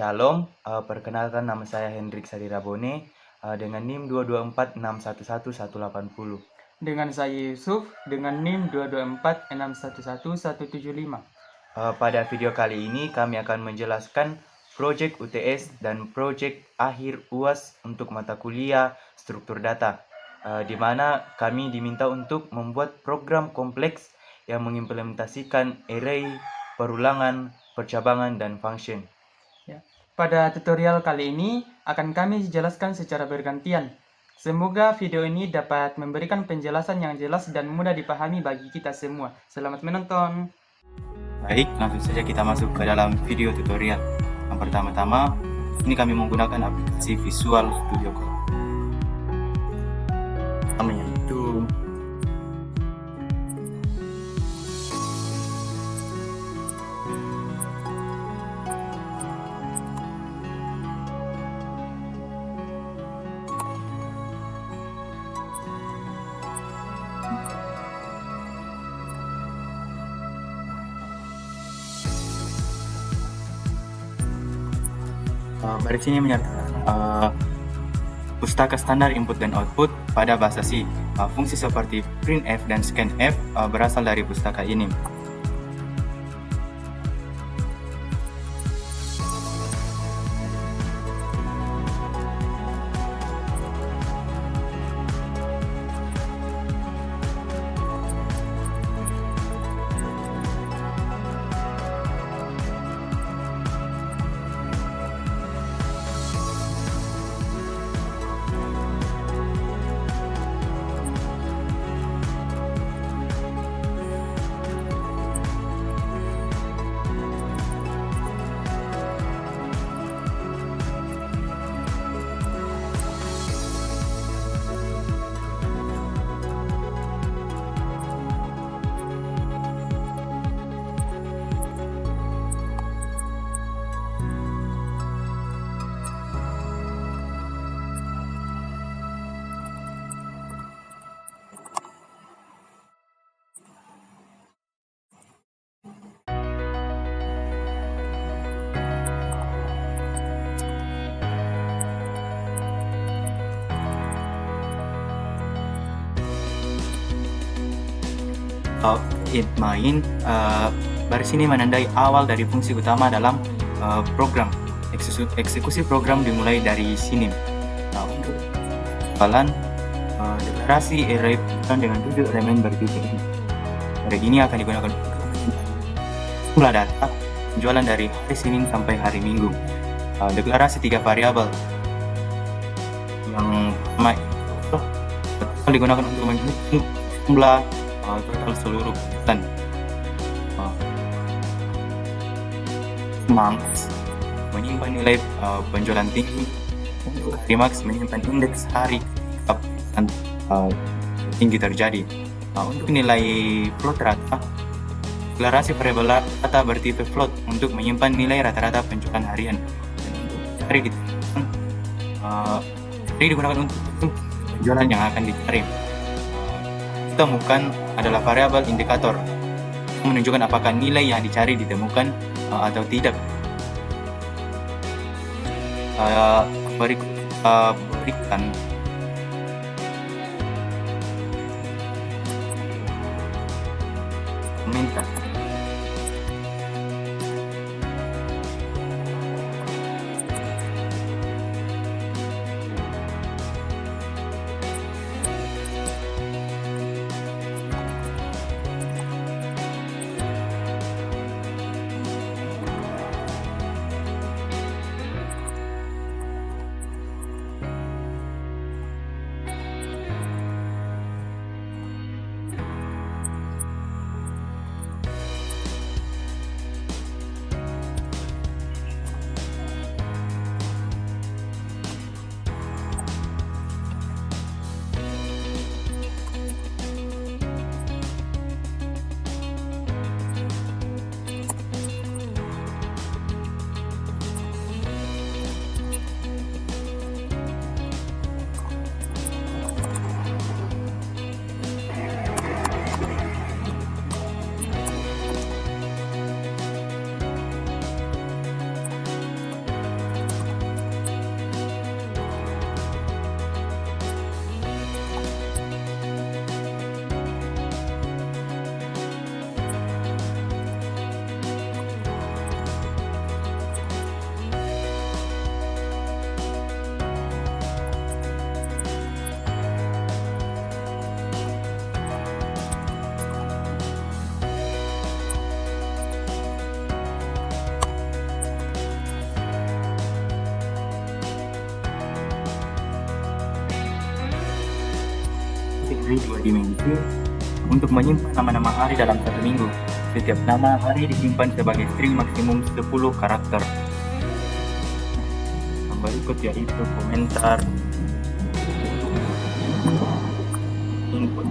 Shalom, perkenalkan nama saya Hendrik Sadirabone dengan NIM 224611180. Dengan saya Yusuf dengan NIM 224611175. Pada video kali ini kami akan menjelaskan proyek UTS dan proyek akhir UAS untuk mata kuliah struktur data, di mana kami diminta untuk membuat program kompleks yang mengimplementasikan array, perulangan, percabangan, dan function. Pada tutorial kali ini akan kami jelaskan secara bergantian. Semoga video ini dapat memberikan penjelasan yang jelas dan mudah dipahami bagi kita semua. Selamat menonton. Baik, langsung saja kita masuk ke dalam video tutorial. Yang pertama-tama, ini kami menggunakan aplikasi Visual Studio Code. Namanya itu baris ini menyatakan pustaka standar input dan output pada bahasa C. Fungsi seperti printf dan scanf berasal dari pustaka ini. Main baris ini menandai awal dari fungsi utama dalam program. Eksekusi program dimulai dari sini. Untuk hafalan deklarasi array dengan 7 elemen bertitik ini. Array ini akan digunakan untuk jumlah data penjualan dari hari Senin sampai hari Minggu. Deklarasi 3 variabel. Yang pertama digunakan untuk menghitung jumlah total seluruh bulan. Months menyimpan nilai penjualan tinggi. Untuk hari Max menyimpan indeks hari kapan tinggi terjadi. Untuk nilai float rata, deklarasi variabel rata bertipe float untuk menyimpan nilai rata-rata penjualan harian. Dan untuk hari digunakan untuk penjualan yang akan dicari. Ditemukan adalah variabel indikator yang menunjukkan apakah nilai yang dicari ditemukan atau tidak. Berikan komentar. dari 2 dimensi untuk menyimpan nama-nama hari dalam 1 minggu. Setiap nama hari disimpan sebagai string maksimum 10 karakter. Yang berikut yaitu komentar, input.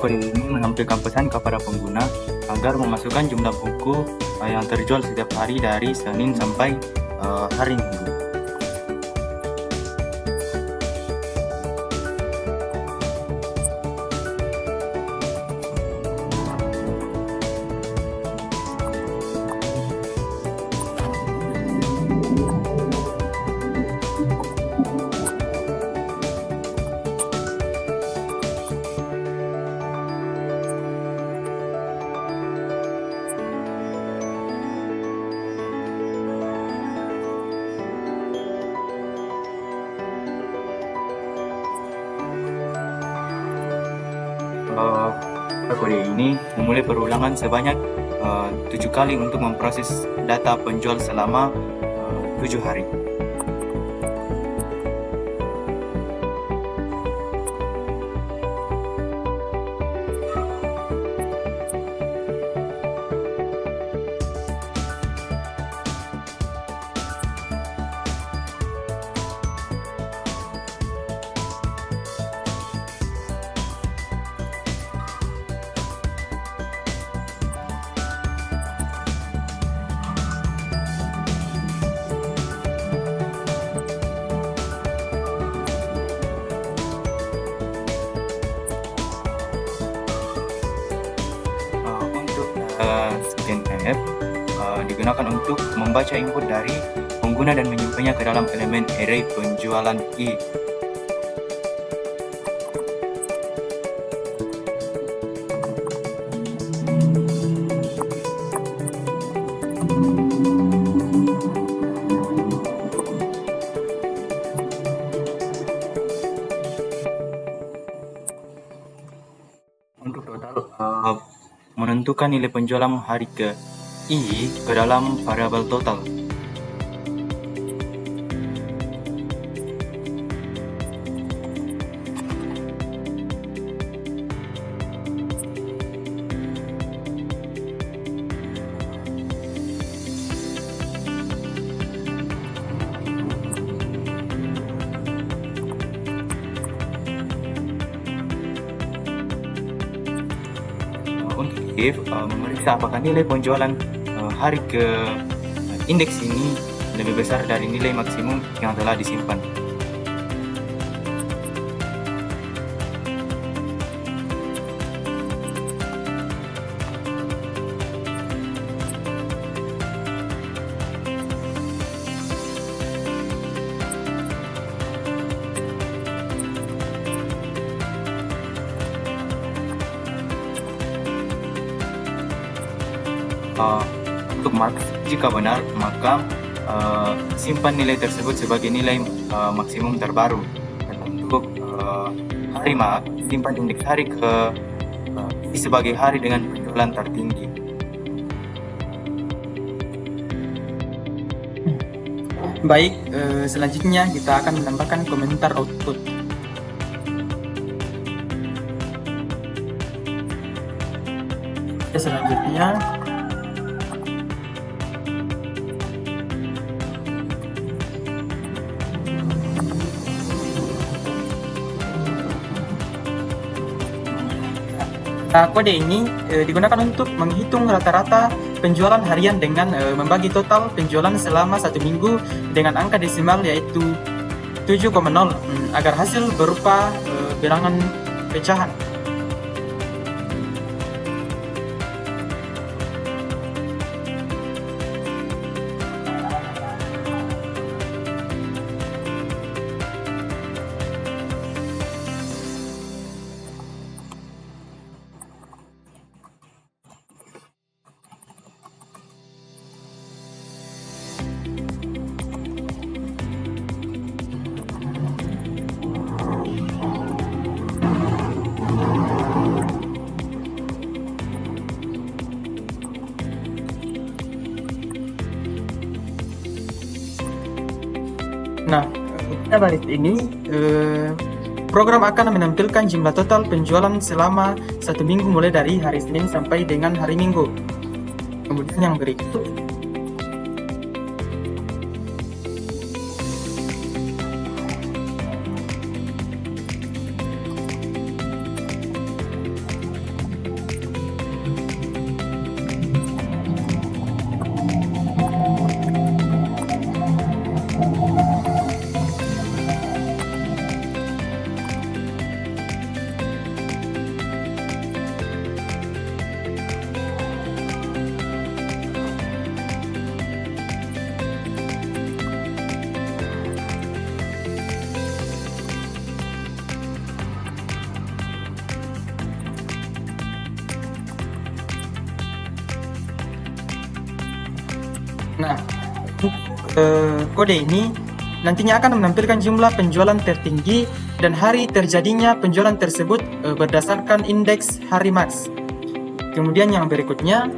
Kode ini menampilkan pesan kepada pengguna agar memasukkan jumlah buku yang terjual setiap hari dari Senin sampai hari Minggu. Kode ini memulai perulangan sebanyak 7 kali untuk memproses data penjual selama 7 hari. Scanf digunakan untuk membaca input dari pengguna dan menyimpannya ke dalam elemen array penjualan I. Untuk total menentukan nilai penjualan hari ke I ke dalam variabel total. Untuk if memeriksa apakah nilai penjualan hari ke indeks ini lebih besar dari nilai maksimum yang telah disimpan. Untuk max, jika benar, maka simpan nilai tersebut sebagai nilai maksimum terbaru. Dan untuk hari max, simpan indeks hari ke I sebagai hari dengan penjualan tertinggi. Baik, selanjutnya kita akan menambahkan komentar output. Selanjutnya kode ini digunakan untuk menghitung rata-rata penjualan harian dengan membagi total penjualan selama 1 minggu dengan angka desimal yaitu 7,0 agar hasil berupa bilangan pecahan. Nah, pada baris ini program akan menampilkan jumlah total penjualan selama 1 minggu mulai dari hari Senin sampai dengan hari Minggu. Kemudian yang berikut Nah, kode ini nantinya akan menampilkan jumlah penjualan tertinggi dan hari terjadinya penjualan tersebut berdasarkan indeks hari Max. Kemudian yang berikutnya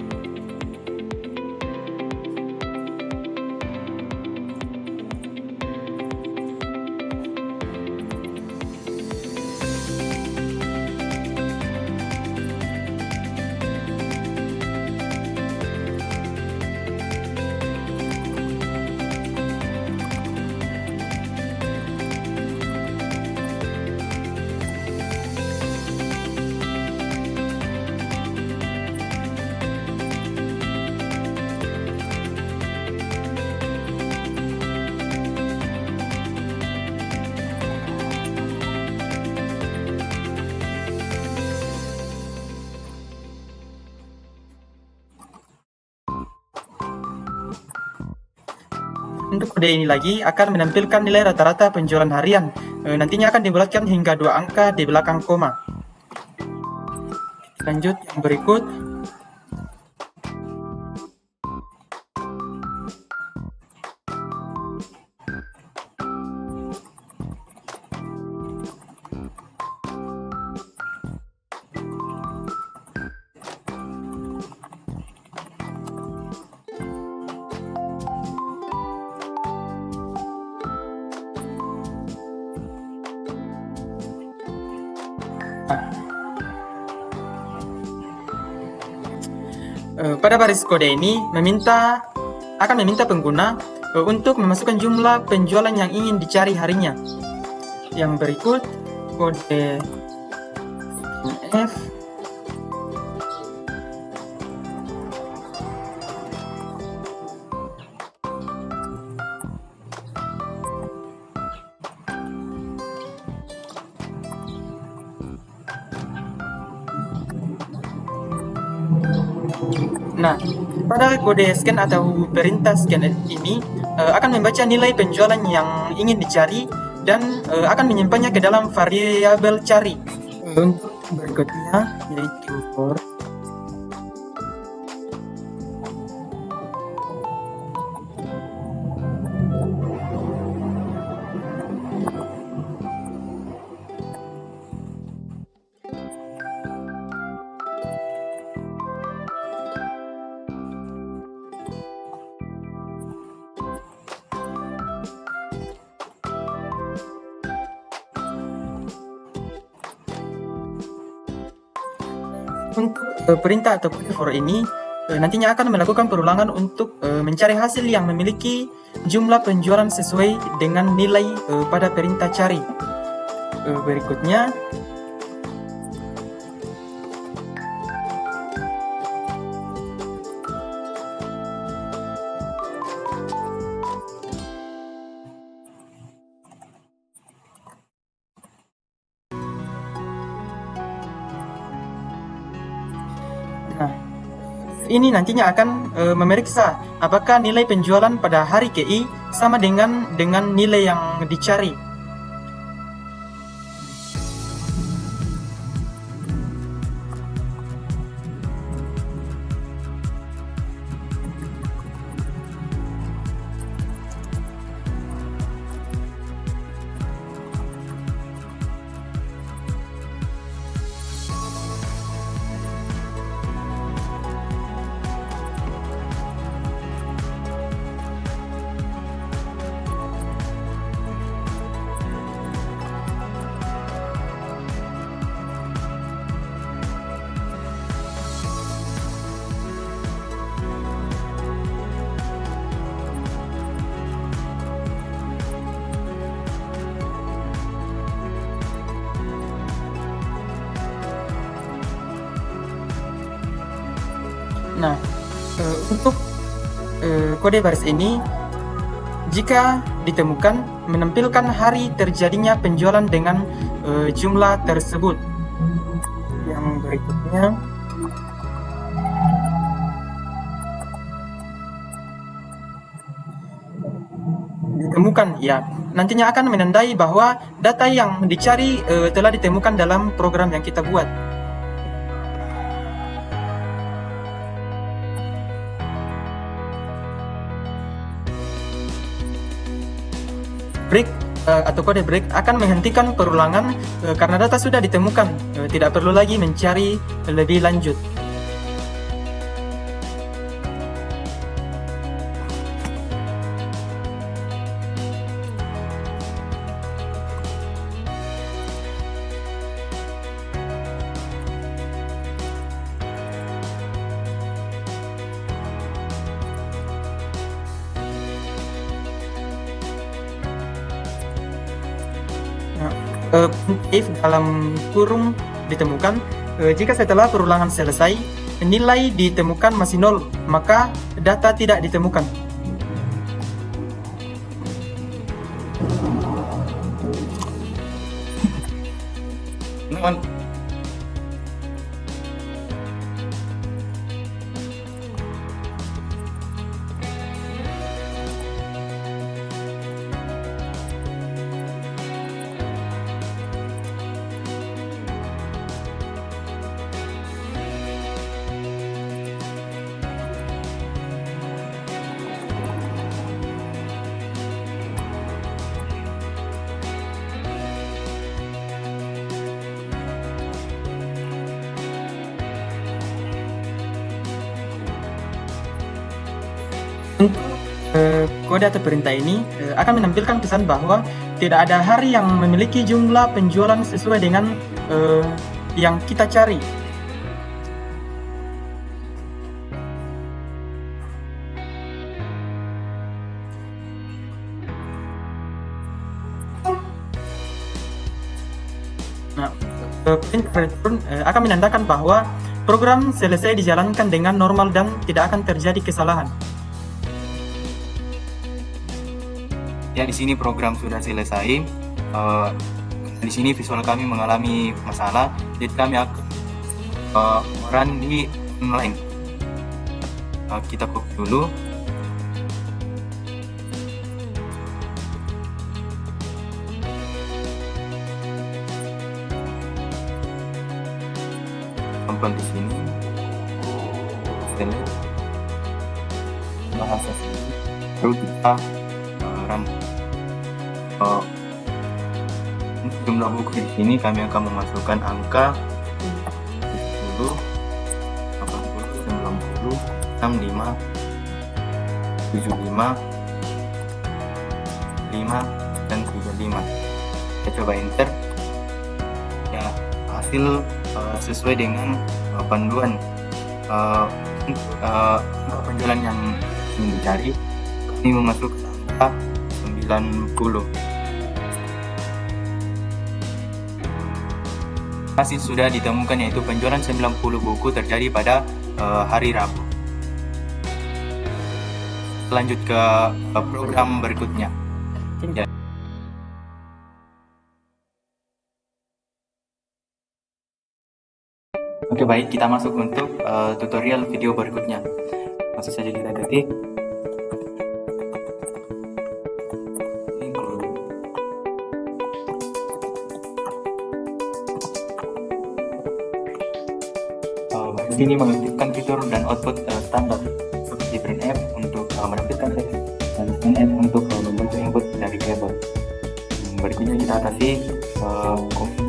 untuk kode ini lagi akan menampilkan nilai rata-rata penjualan harian. Nantinya akan dibulatkan hingga 2 angka di belakang koma. Lanjut yang berikut. Pada baris kode ini akan meminta pengguna untuk memasukkan jumlah penjualan yang ingin dicari harinya. Yang berikut kode F Nah, pada kode scan atau perintah scan ini akan membaca nilai penjualan yang ingin dicari dan akan menyimpannya ke dalam variabel cari. Untuk berikutnya yaitu for Untuk perintah atau kode for ini nantinya akan melakukan perulangan untuk mencari hasil yang memiliki jumlah penjualan sesuai dengan nilai pada perintah cari. Berikutnya Nah, ini nantinya akan memeriksa apakah nilai penjualan pada hari KI sama dengan nilai yang dicari. Nah, untuk kode baris ini, jika ditemukan, menampilkan hari terjadinya penjualan dengan jumlah tersebut. Yang berikutnya, ditemukan, ya, nantinya akan menandai bahwa data yang dicari telah ditemukan dalam program yang kita buat. Break atau kode break akan menghentikan perulangan karena data sudah ditemukan, tidak perlu lagi mencari lebih lanjut. If dalam kurung ditemukan, jika setelah perulangan selesai nilai ditemukan masih 0, maka data tidak ditemukan. Untuk kode atau perintah ini akan menampilkan pesan bahwa tidak ada hari yang memiliki jumlah penjualan sesuai dengan yang kita cari. Nah, perintah return akan menandakan bahwa program selesai dijalankan dengan normal dan tidak akan terjadi kesalahan. Ya, di sini program sudah selesai. Di sini visual kami mengalami masalah, jadi kami akan run di online. Kita copy dulu. Tampil di sini. Select bahasa sini. Lalu kita run. Untuk jumlah buku di sini kami akan memasukkan angka 70, 80, 90, 65, 75, 5, dan 35. Kita coba enter. Ya, hasil sesuai dengan panduan penjualan yang ingin dicari. Kami memasukkan angka 90. Hasil sudah ditemukan, yaitu penjualan 90 buku terjadi pada hari Rabu. Lanjut ke program berikutnya. Ya. Oke, baik, kita masuk untuk tutorial video berikutnya. Langsung saja kita ketik. Di sini mengaktifkan fitur dan output standar seperti printf untuk menampilkan teks dan scanf untuk membaca input dari keyboard. Berikutnya kita kasih komputer.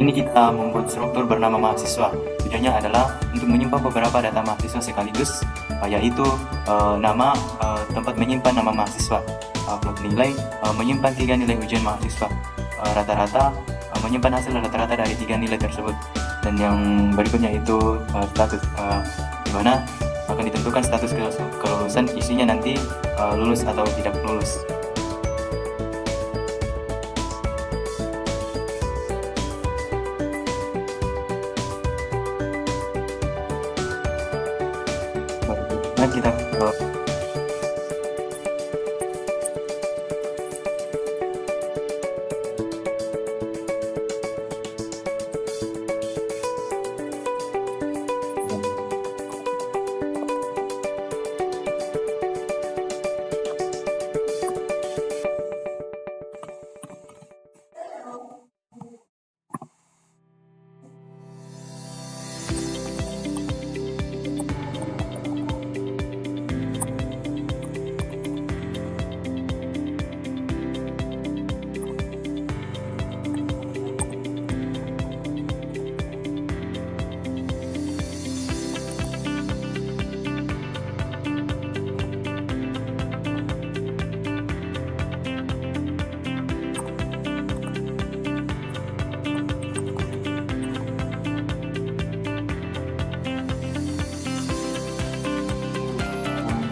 Ini kita membuat struktur bernama mahasiswa. Tujuannya adalah untuk menyimpan beberapa data mahasiswa sekaligus, yaitu nama, tempat menyimpan nama mahasiswa, upload nilai, menyimpan 3 nilai ujian mahasiswa, rata-rata, menyimpan hasil rata-rata dari 3 nilai tersebut. Dan yang berikutnya itu status, di mana akan ditentukan status kelulusan, isinya nanti lulus atau tidak lulus. Kita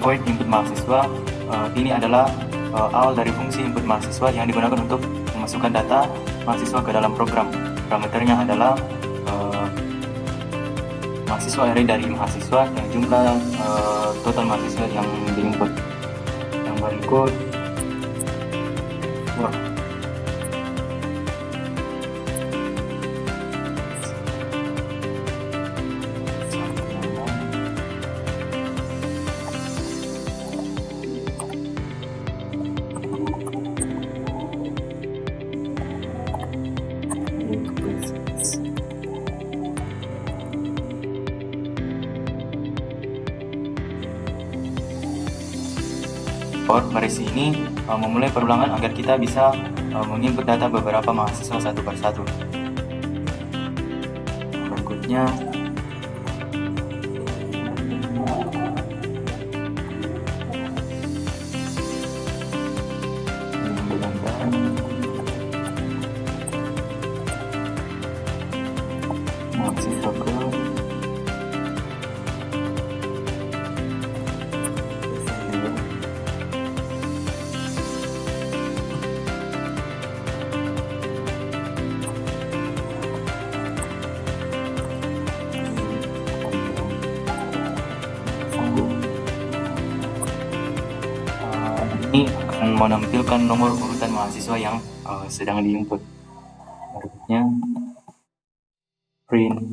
void input mahasiswa. Ini adalah awal dari fungsi input mahasiswa yang digunakan untuk memasukkan data mahasiswa ke dalam program. Parameternya adalah mahasiswa array dari mahasiswa yang jumlah total mahasiswa yang diinput. Yang berikut berisi ini memulai perulangan agar kita bisa menginput data beberapa mahasiswa satu persatu. Berikutnya mahasiswa ke ini akan menampilkan nomor urutan mahasiswa yang sedang diinput. Berikutnya print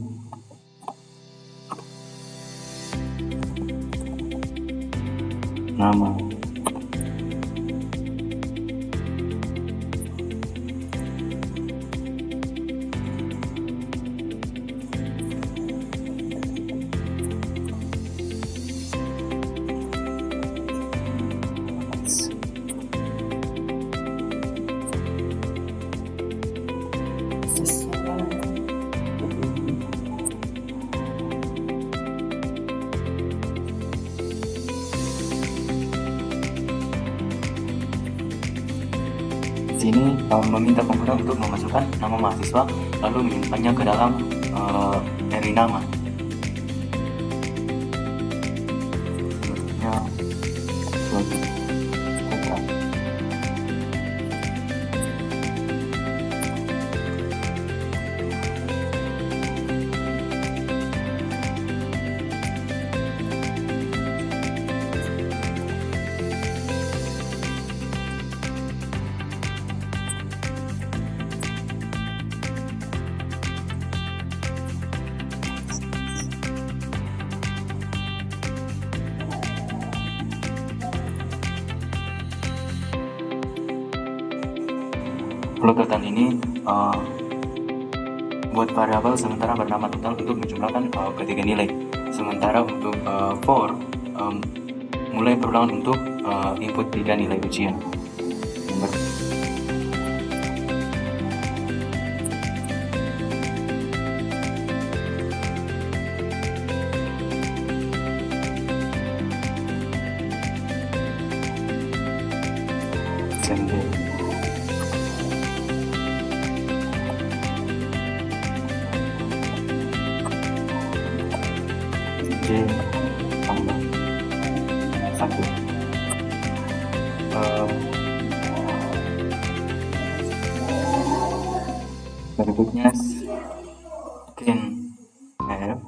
nama. Di sini meminta pengguna untuk memasukkan nama mahasiswa lalu menyimpannya ke dalam area nama. Selanjutnya, Floater ini buat variabel sementara bernama total untuk menjumlahkan ketiga nilai. Sementara untuk for mulai berulang untuk input 3 nilai ujian. Tambah 1. Berikutnya skin F.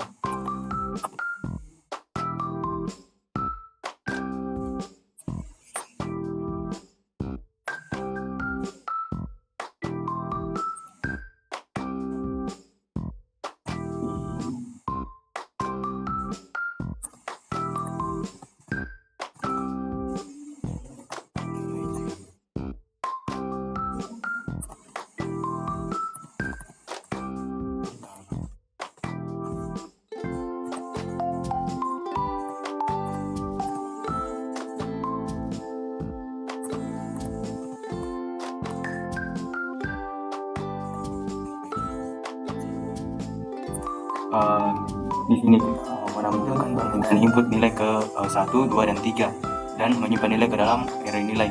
Di sini menampilkan permintaan input nilai ke 1, 2, dan 3 dan menyimpan nilai ke dalam array nilai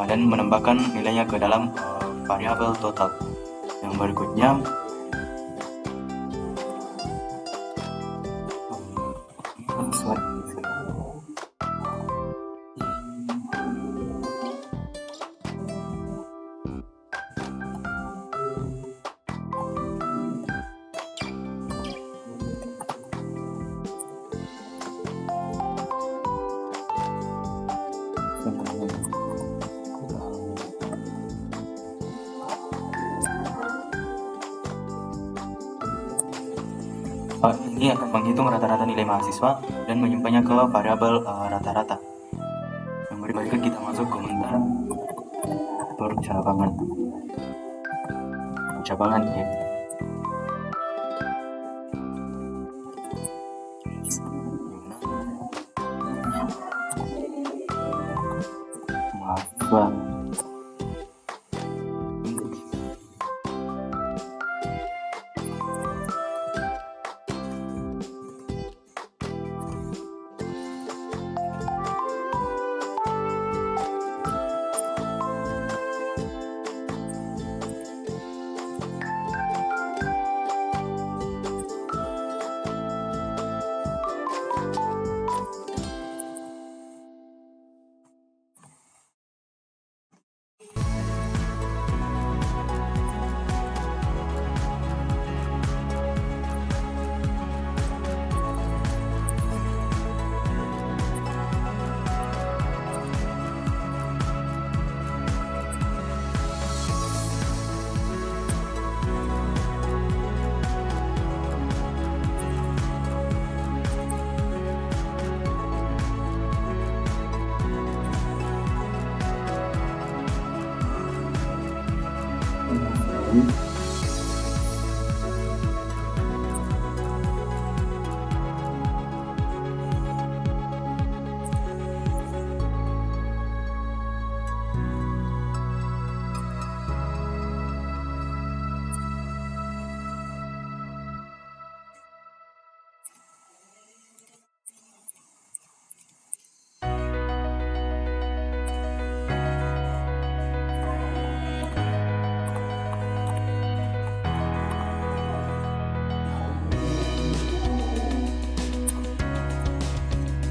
dan menambahkan nilainya ke dalam variabel total. Yang berikutnya ini akan menghitung rata-rata nilai mahasiswa dan menyimpannya ke variabel rata-rata. Yang berikut kita masuk komentar percabangan ya. Mahasiswa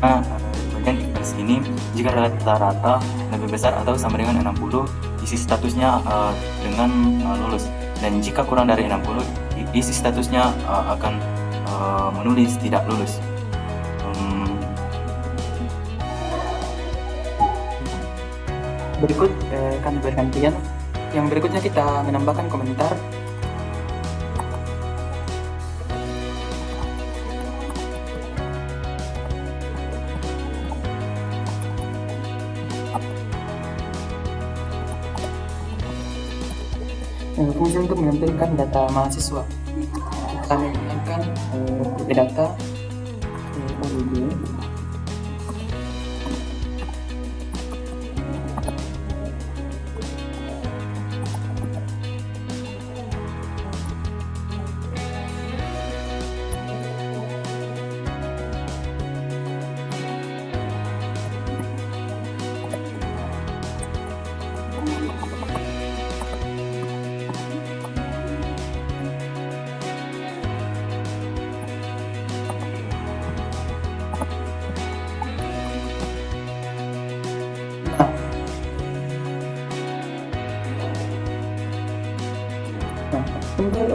bagian equals ini, jika rata-rata lebih besar atau sama dengan 60, isi statusnya dengan lulus. Dan jika kurang dari 60, isi statusnya akan menulis tidak lulus. Berikut kami bergantian. Yang berikutnya kita menambahkan komentar. Fungsi untuk menampilkan data mahasiswa, kita menggunakan data ODB. Untuk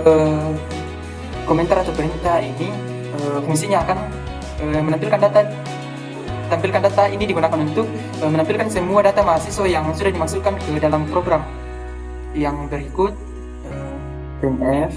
komentar atau perintah ini fungsinya akan tampilkan data ini digunakan untuk menampilkan semua data mahasiswa yang sudah dimasukkan ke dalam program. Yang berikut printf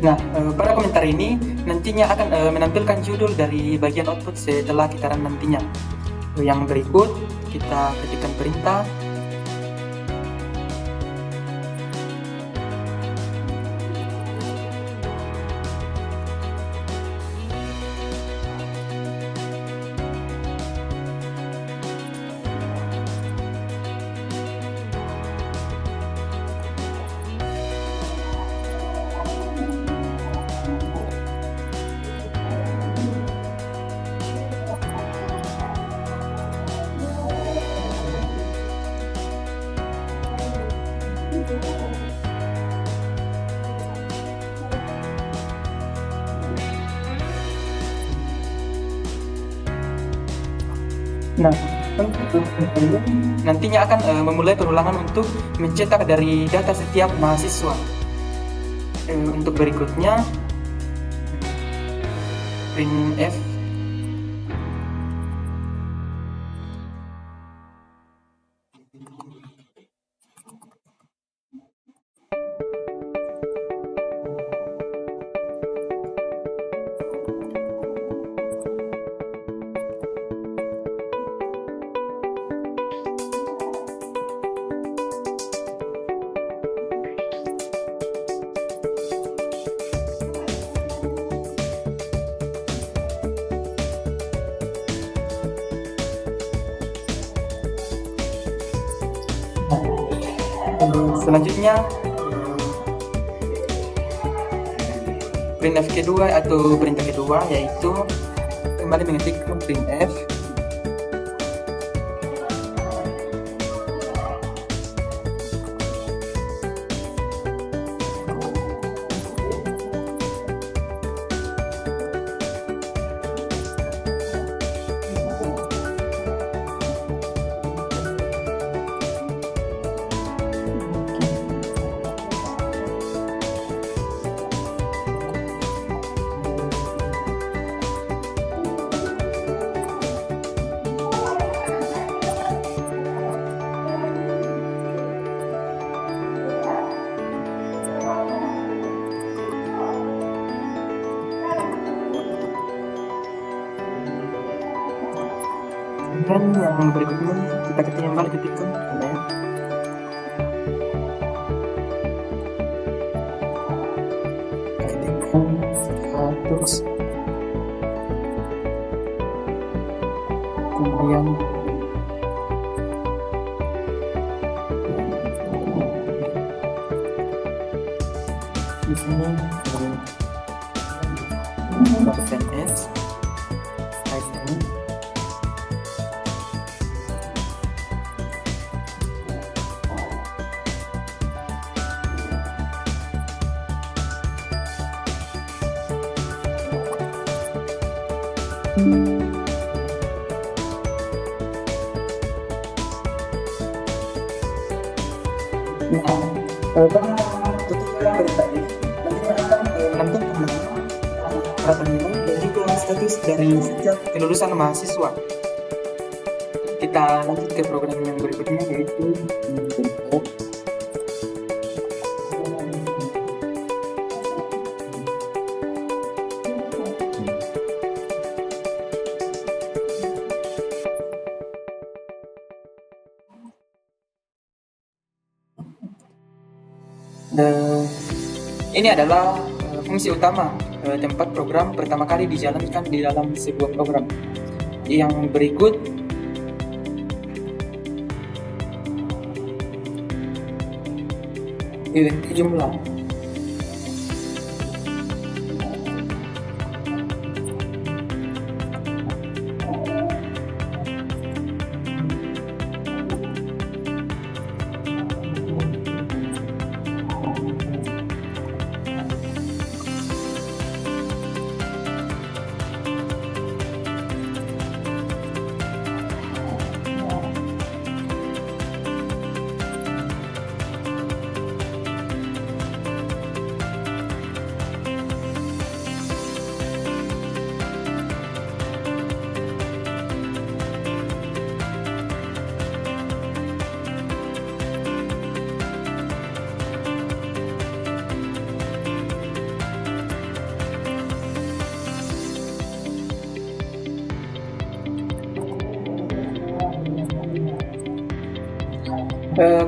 Nah, pada komentar ini nantinya akan menampilkan judul dari bagian output setelah kita run nantinya. Yang berikut kita ketikkan perintah. Nah, nantinya akan memulai perulangan untuk mencetak dari data setiap mahasiswa. Untuk berikutnya printf selanjutnya printf kedua atau perintah kedua, yaitu kembali mengetik printf dan yang berikutnya kita kembali ketikkan status, kemudian di sini percentage size ini. Pada tutorial berita ini nanti akan menentukan harapan nilai dan juga status dari setiap kelulusan mahasiswa. Kita lanjut ke program yang berikutnya, yaitu ini adalah fungsi utama tempat program pertama kali dijalankan di dalam sebuah program. Yang berikut jumlah.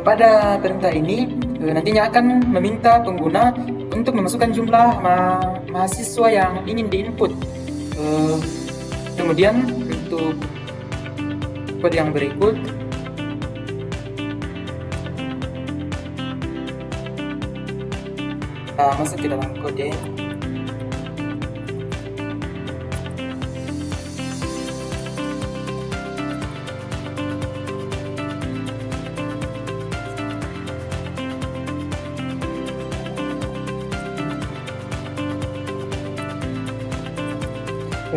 Pada perintah ini nantinya akan meminta pengguna untuk memasukkan jumlah mahasiswa yang ingin diinput. Kemudian untuk kode yang berikut kita masuk ke dalam kode.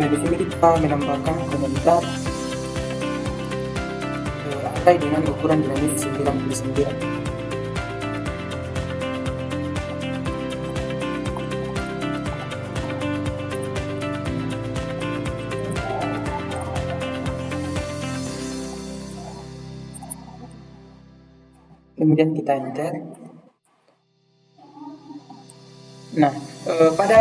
Di sini kita menambahkan komentar angka dengan ukuran dinamis 99. Kemudian kita enter. Nah, pada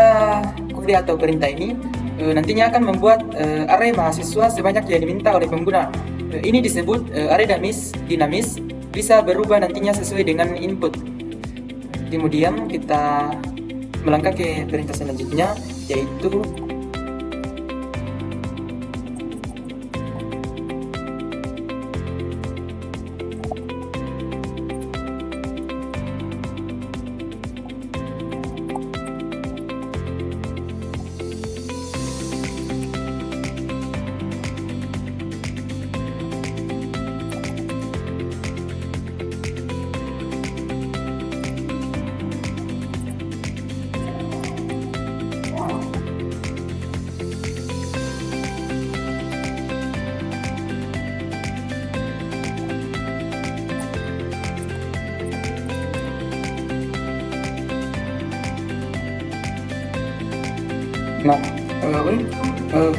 kode atau perintah ini nantinya akan membuat array mahasiswa sebanyak yang diminta oleh pengguna. Ini disebut array dinamis, bisa berubah nantinya sesuai dengan input. Kemudian kita melangkah ke perintah selanjutnya, yaitu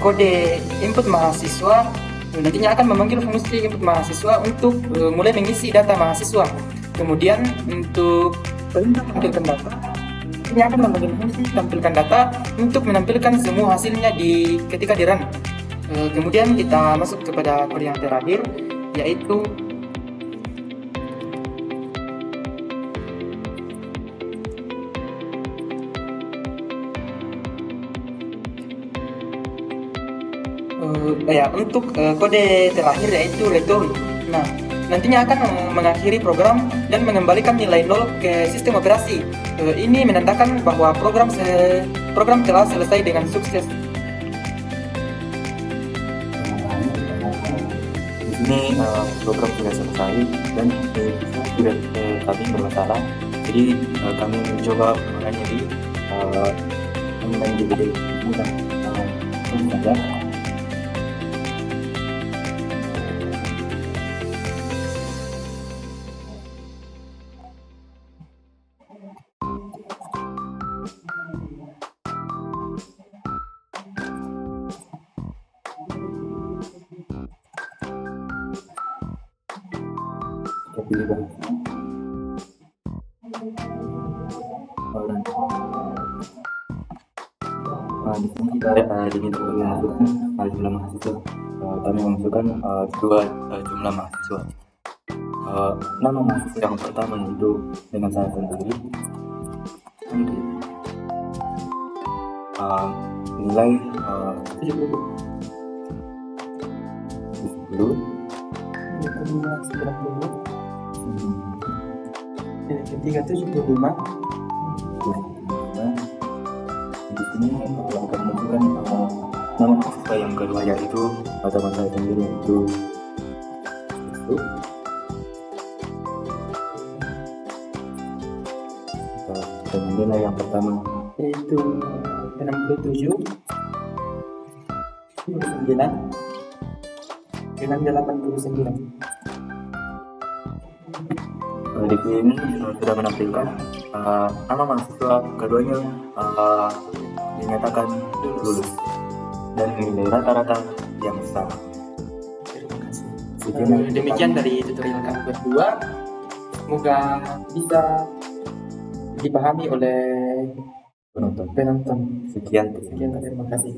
kode input mahasiswa nantinya akan memanggil fungsi input mahasiswa untuk mulai mengisi data mahasiswa. Kemudian untuk perintah tampilkan data, ini akan memanggil fungsi tampilkan data untuk menampilkan semua hasilnya ketika di run. Kemudian kita masuk kepada kode yang terakhir, yaitu untuk kode terakhir, yaitu return. Nah, nantinya akan mengakhiri program dan mengembalikan nilai 0 ke sistem operasi. Ini menandakan bahwa program telah selesai dengan sukses. Di sini program sudah selesai dan tidak kami bermasalah. Jadi kami mencoba mengakhiri online DVD bukan saja. Pilih bahasa. Di sini kita diminta untuk memasukkan jumlah mahasiswa. Kami memasukkan dua jumlah mahasiswa. Nama mahasiswa yang pertama itu dengan saya sendiri. Nilai 70. Yang ketiga 75. Di sini akan menunjukkan nama mahasiswa yang kedua, yaitu teman saya sendiri, yaitu dan nilai yang pertama Yaitu 67. 989. Di sini sudah menampilkan nama mahasiswa keduanya dinyatakan lulus dan nilai rata-rata yang sama. Terima kasih. Sekian Demikian dari tutorial kami berdua. Semoga bisa dipahami oleh penonton. penonton. Sekian. Sekian, terima kasih.